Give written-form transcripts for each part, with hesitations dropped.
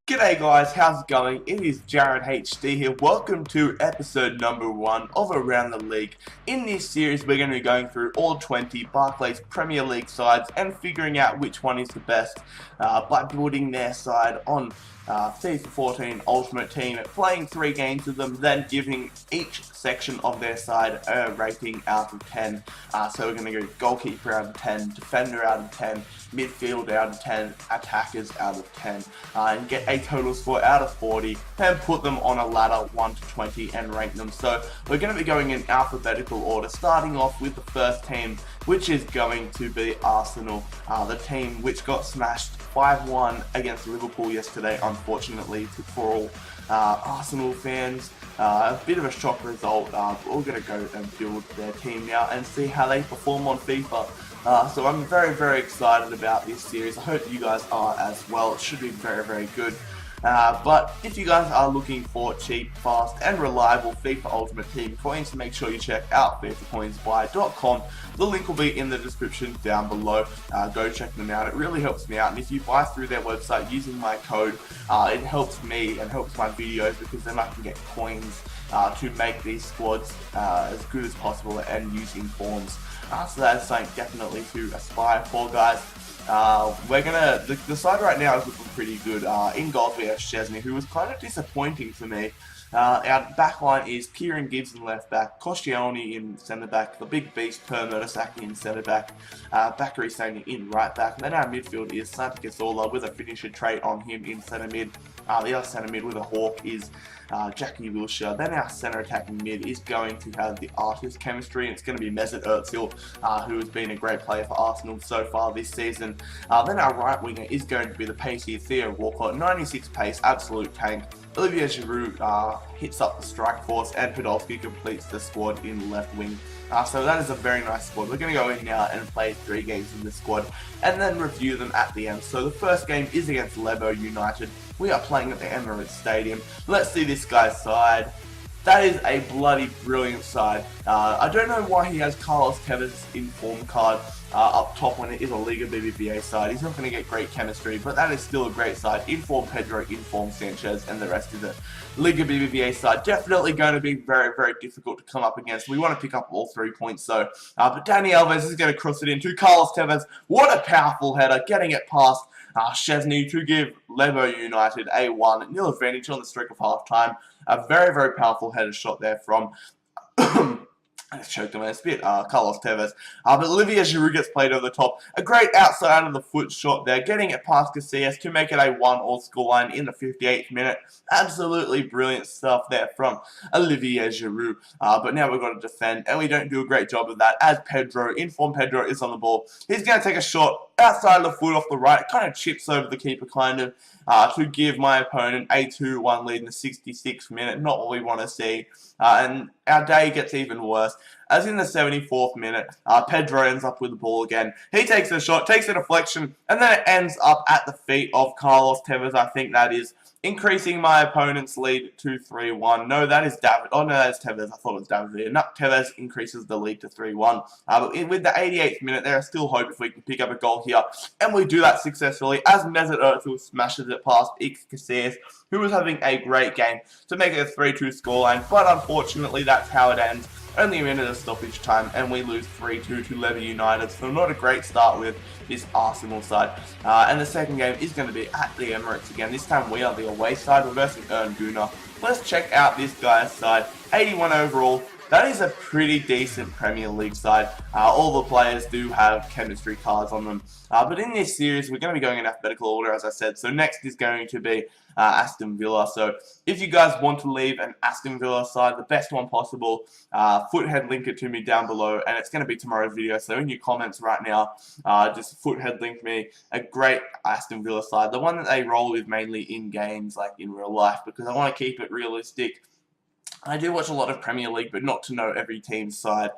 G'day guys, how's it going? It is Jared HD here. Welcome to episode number 1 of Around the League. In this series we're going to be going through all 20 Barclays Premier League sides and figuring out which one is the best by building their side on FIFA 14 Ultimate Team, playing 3 games with them, then giving each section of their side a rating out of 10. So we're going to go goalkeeper out of 10, defender out of 10, midfield out of 10, attackers out of 10, and get a total score out of 40 and put them on a ladder 1 to 20 and rank them. So we're going to be going in alphabetical order, starting off with the first team, which is going to be Arsenal, the team which got smashed 5-1 against Liverpool yesterday, unfortunately for all Arsenal fans. A bit of a shock result, but we're going to go and build their team now and see how they perform on FIFA. So I'm very excited about this series. I hope you guys are as well. It should be very good. But if you guys are looking for cheap, fast and reliable FIFA Ultimate Team coins, make sure you check out FIFAcoinsbuy.com. The link will be in the description down below. Go check them out. It really helps me out, and if you buy through their website using my code, it helps me and helps my videos, because then I can get coins to make these squads as good as possible and using forms. So that is something definitely to aspire for, guys. The side right now is looking pretty good. In goals we have Szczesny, who was kind of disappointing for me. Our back line is Kieran Gibbs in left back, Koscielny in centre back, the big beast Per Mertesacker in centre back, Bakary Sani in right back. And then our midfield is Santi Cazorla with a finisher trait on him in centre mid. The other centre mid with a hawk is Jackie Wilshere. Then our centre attacking mid is going to have the artist chemistry, and it's going to be Mesut Ozil, who has been a great player for Arsenal so far this season. Then our right winger is going to be the pacey Theo Walcott, 96 pace, absolute tank. Olivier Giroud hits up the strike force, and Podolski completes the squad in left wing. So that is a very nice squad. We're going to go in now and play 3 games in this squad and then review them at the end. So the first game is against Levo United. We are playing at the Emirates Stadium. Let's see this guy's side. That is a bloody brilliant side. I don't know why he has Carlos Tevez inform card up top when it is a Liga BBVA side. He's not going to get great chemistry, but that is still a great side. Inform Pedro, inform Sanchez, and the rest of the Liga BBVA side. Definitely going to be very difficult to come up against. We want to pick up all 3 points, so. But Dani Alves is going to cross it into Carlos Tevez. What a powerful header, getting it past Szczesny to give Levo United a 1-0 advantage on the streak of half time. A very powerful header shot there from I just choked on my spit, Carlos Tevez. But Olivier Giroud gets played over the top. A great outside of the foot shot there, getting it past Casillas to make it a 1-1 scoreline in the 58th minute. Absolutely brilliant stuff there from Olivier Giroud. But now we've got to defend, and we don't do a great job of that, as Pedro, informed Pedro, is on the ball. He's going to take a shot outside of the foot off the right. It kind of chips over the keeper, kind of, to give my opponent a 2-1 lead in the 66th minute. Not what we want to see. And our day gets even worse, as in the 74th minute, Pedro ends up with the ball again. He takes a shot, takes a deflection, and then it ends up at the feet of Carlos Tevez. I think that is increasing my opponent's lead to 3-1. No, that is David. Oh, no, that is Tevez. I thought it was David. No, Tevez increases the lead to 3-1. But with the 88th minute, there is still hope if we can pick up a goal here. And we do that successfully, as Mesut Ozil smashes it past Iker Casillas, who was having a great game, to make it a 3-2 scoreline. But unfortunately, that's how it ends. Only a minute of stoppage time, and we lose 3-2 to Levo United. So not a great start with this Arsenal side. And the second game is going to be at the Emirates again. This time we are the away side. We're versing Gunnar. Let's check out this guy's side. 81 overall. That is a pretty decent Premier League side. All the players do have chemistry cards on them. But in this series, we're going to be going in alphabetical order, as I said. So next is going to be Aston Villa. So if you guys want to leave an Aston Villa side, the best one possible, foothead link it to me down below, and it's going to be tomorrow's video. So in your comments right now, just foothead link me a great Aston Villa side, the one that they roll with mainly in games, like in real life, because I want to keep it realistic. I do watch a lot of Premier League, but not to know every team's side,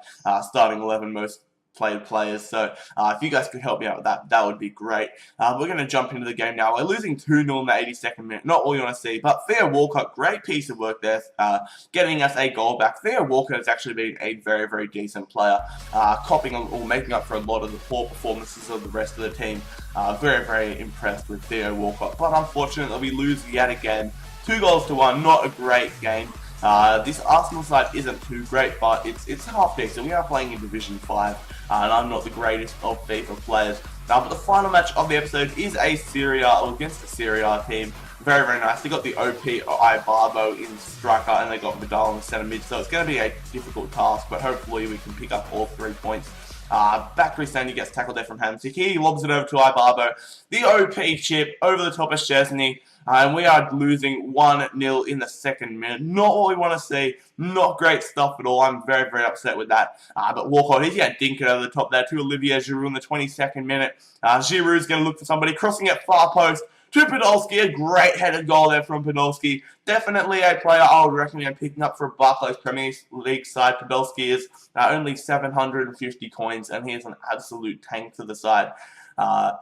starting 11 most players. So if you guys could help me out with that, that would be great. We're going to jump into the game now. We're losing 2-0 in the 82nd minute. Not all you want to see, but Theo Walcott, great piece of work there, getting us a goal back. Theo Walcott has actually been a very, very decent player, copying or making up for a lot of the poor performances of the rest of the team. Very, very impressed with Theo Walcott. But unfortunately, we lose yet again. 2-1, not a great game. This Arsenal side isn't too great, but it's half decent. We are playing in Division 5, and I'm not the greatest of FIFA players. But the final match of the episode is a Serie A, or against a Serie A team. Very, very nice. They got the OP Ibarbo in striker, and they got Vidal in the centre mid, so it's going to be a difficult task, but hopefully we can pick up all 3 points. Bakary Sandy gets tackled there from Hamsik. He lobs it over to Ibarbo. The OP chip over the top of Szczesny. And we are losing 1-0 in the 2nd minute. Not what we want to see. Not great stuff at all. I'm very, very upset with that. But Walcott, he's going to dink it over the top there to Olivier Giroud in the 22nd minute. Giroud's going to look for somebody. Crossing it far post to Podolski. A great headed goal there from Podolski. Definitely a player I would recommend picking up for Barclays Premier League side. Podolski is only 750 coins, and he is an absolute tank for the side.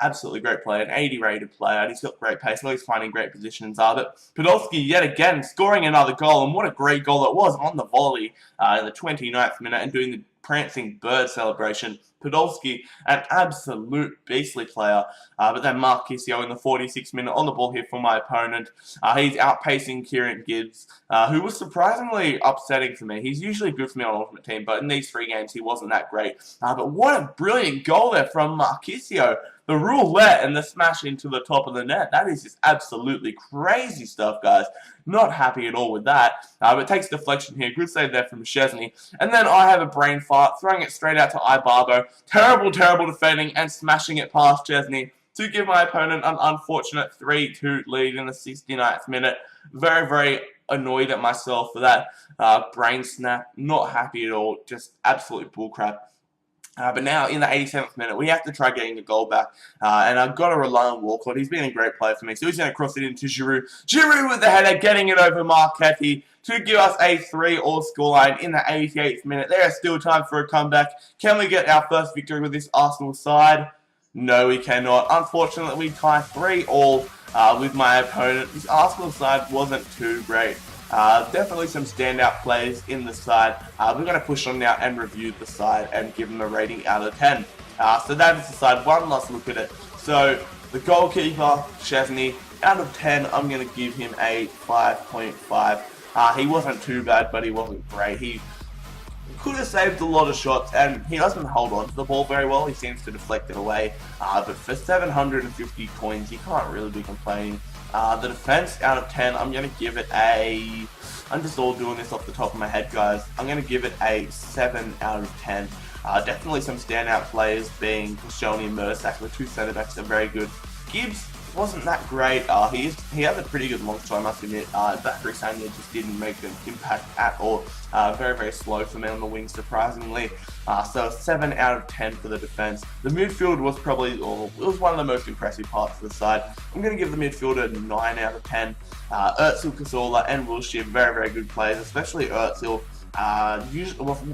Absolutely great player, an 80 rated player, and he's got great pace, always finding great positions. But Podolski yet again scoring another goal, and what a great goal it was on the volley in the 29th minute and doing the prancing bird celebration. Podolski, an absolute beastly player, but then Marquisio in the 46th minute on the ball here for my opponent. He's outpacing Kieran Gibbs, who was surprisingly upsetting for me. He's usually good for me on Ultimate Team, but in these 3 games he wasn't that great. But what a brilliant goal there from Marquisio. The roulette and the smash into the top of the net. That is just absolutely crazy stuff, guys. Not happy at all with that. But it takes deflection here. Good save there from Szczesny. And then I have a brain fart, throwing it straight out to Ibarbo. Terrible, terrible defending and smashing it past Szczesny to give my opponent an unfortunate 3-2 lead in the 69th minute. Very, very annoyed at myself for that brain snap. Not happy at all. Just absolute bullcrap. But now, in the 87th minute, we have to try getting the goal back. And I've got to rely on Walcott. He's been a great player for me. So he's going to cross it into Giroud. Giroud with the header, getting it over Marchetti to give us a 3-3 scoreline in the 88th minute. There is still time for a comeback. Can we get our first victory with this Arsenal side? No, we cannot. Unfortunately, we tie 3-3 with my opponent. This Arsenal side wasn't too great. Definitely some standout players in the side. We're going to push on now and review the side and give them a rating out of 10. So that is the side. One last look at it. So the goalkeeper, Szczesny, out of 10, I'm going to give him a 5.5. He wasn't too bad, but he wasn't great. He could have saved a lot of shots, and he doesn't hold on to the ball very well. He seems to deflect it away. But for 750 coins, you can't really be complaining. The defense out of 10, I'm going to give it a... I'm just all doing this off the top of my head, guys. I'm going to give it a 7 out of 10. Definitely some standout players being Koscielny and Mursak. The 2 centre-backs are very good. Gibbs wasn't that great. He has a pretty good launch, I must admit. Bakary Sandy just didn't make an impact at all. Very, very slow for me on the wing, surprisingly. So 7 out of 10 for the defense. The midfield was probably, it was one of the most impressive parts of the side. I'm going to give the midfield a 9 out of 10. Özil, Cazorla, and Wilshere, very, very good players, especially Özil.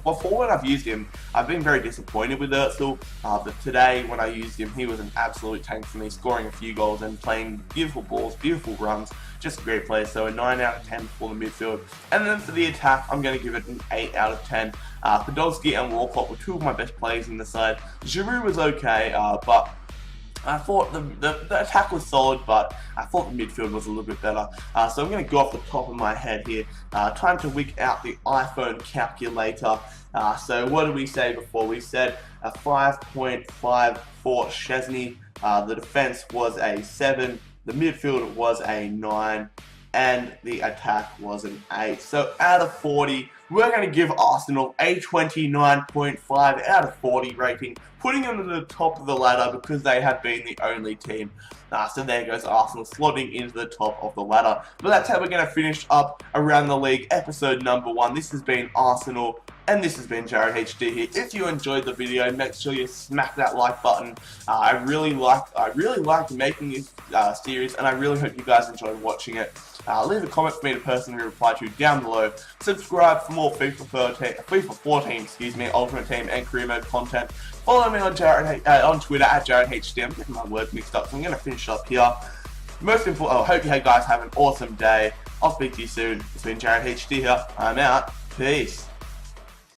Before when I've used him, I've been very disappointed with Özil, but today when I used him, he was an absolute tank for me, scoring a few goals and playing beautiful balls, beautiful runs, just a great player. So a 9 out of 10 for the midfield. And then for the attack, I'm going to give it an 8 out of 10. Podolski and Walcott were 2 of my best players in the side. Giroud was okay, but I thought the attack was solid, but I thought the midfield was a little bit better. So I'm going to go off the top of my head here. Time to whip out the iPhone calculator. So what did we say before? We said a 5.5 for Szczesny. The defense was a 7. The midfield was a 9. And the attack was an 8. So out of 40, we're going to give Arsenal a 29.5 out of 40 rating, putting them to the top of the ladder because they have been the only team. So there goes Arsenal slotting into the top of the ladder. But that's how we're going to finish up Around the League episode number 1. This has been Arsenal And this has been Jared HD here. If you enjoyed the video, make sure you smack that like button. I really like making this series, and I really hope you guys enjoy watching it. Leave a comment for me to personally reply to down below. Subscribe for more FIFA 14, Ultimate Team and Career Mode content. Follow me on on Twitter at JaredHD. I'm getting my words mixed up, so I'm going to finish up here. Most important, I hope you guys have an awesome day. I'll speak to you soon. It's been Jared HD here. I'm out. Peace.